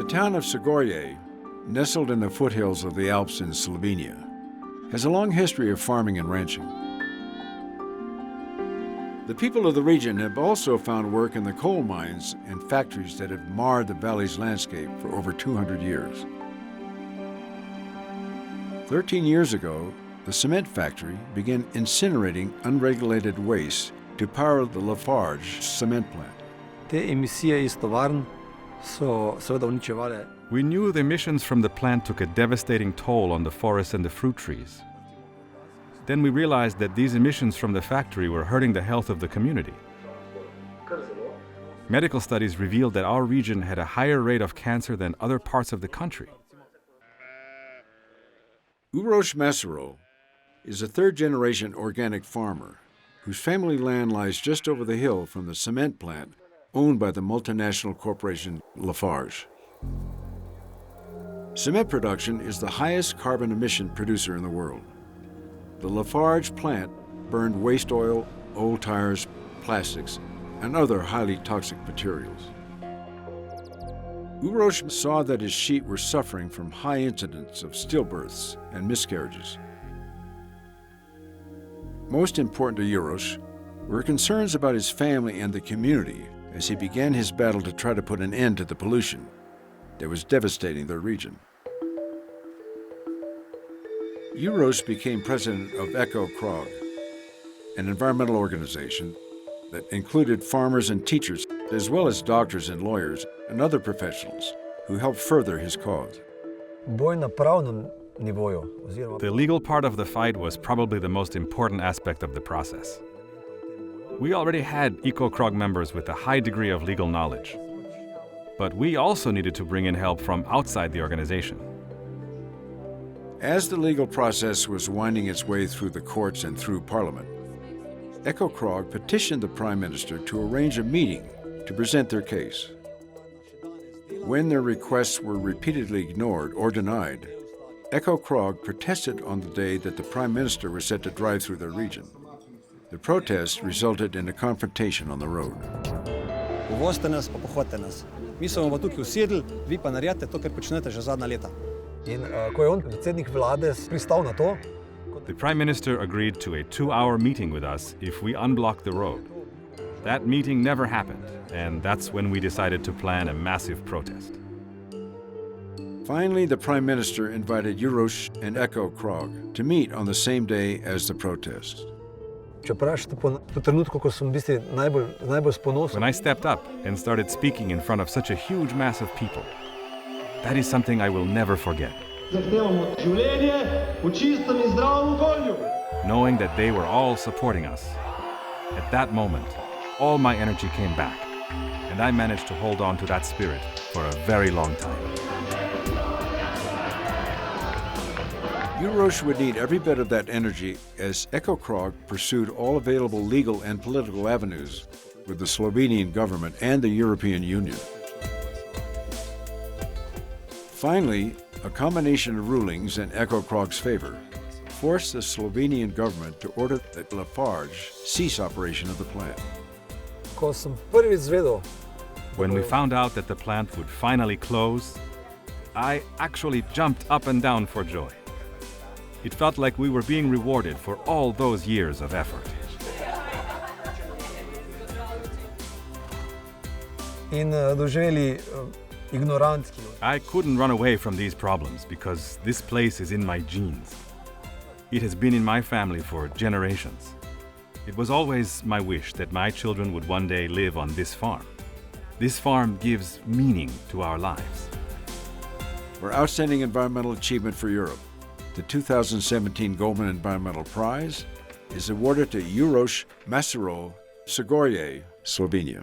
The town of Zagorje, nestled in the foothills of the Alps in Slovenia, has a long history of farming and ranching. The people of the region have also found work in the coal mines and factories that have marred the valley's landscape for over 200 years. 13 years ago, the cement factory began incinerating unregulated waste to power the Lafarge cement plant. We knew the emissions from the plant took a devastating toll on the forests and the fruit trees. Then we realized that these emissions from the factory were hurting the health of the community. Medical studies revealed that our region had a higher rate of cancer than other parts of the country. Uroš Macerl is a third-generation organic farmer whose family land lies just over the hill from the cement plant owned by the multinational corporation Lafarge. Cement production is the highest carbon emission producer in the world. The Lafarge plant burned waste oil, old tires, plastics, and other highly toxic materials. Uroš saw that his sheep were suffering from high incidence of stillbirths and miscarriages. Most important to Uroš were concerns about his family and the community as he began his battle to try to put an end to the pollution that was devastating their region. Uroš became president of Eco-Krog, an environmental organization that included farmers and teachers, as well as doctors and lawyers and other professionals who helped further his cause. The legal part of the fight was probably the most important aspect of the process. We already had Eco-Krog members with a high degree of legal knowledge, but we also needed to bring in help from outside the organization. As the legal process was winding its way through the courts and through Parliament, Eco-Krog petitioned the Prime Minister to arrange a meeting to present their case. When their requests were repeatedly ignored or denied, Eco-Krog protested on the day that the Prime Minister was set to drive through their region. The protest resulted in a confrontation on the road. Povozite nas, pa pohvatite nas. Mi se bomo tukaj usedli, vi pa naredite to, kar počnete že zadnja leta. The Prime Minister agreed to a 2-hour meeting with us if we unblocked the road. That meeting never happened, and that's when we decided to plan a massive protest. Finally, the Prime Minister invited Uroš and Eco-Krog to meet on the same day as the protest. When I stepped up and started speaking in front of such a huge mass of people, that is something I will never forget. Knowing that they were all supporting us, at that moment, all my energy came back, and I managed to hold on to that spirit for a very long time. Uroš would need every bit of that energy as Eco-Krog pursued all available legal and political avenues with the Slovenian government and the European Union. Finally, a combination of rulings in Eco-Krog's favor forced the Slovenian government to order that Lafarge cease operation of the plant. When we found out that the plant would finally close, I actually jumped up and down for joy. It felt like we were being rewarded for all those years of effort. I couldn't run away from these problems because this place is in my genes. It has been in my family for generations. It was always my wish that my children would one day live on this farm. This farm gives meaning to our lives. For outstanding environmental achievement for Europe, the 2017 Goldman Environmental Prize is awarded to Uroš Macerl, Zagorje, Slovenia.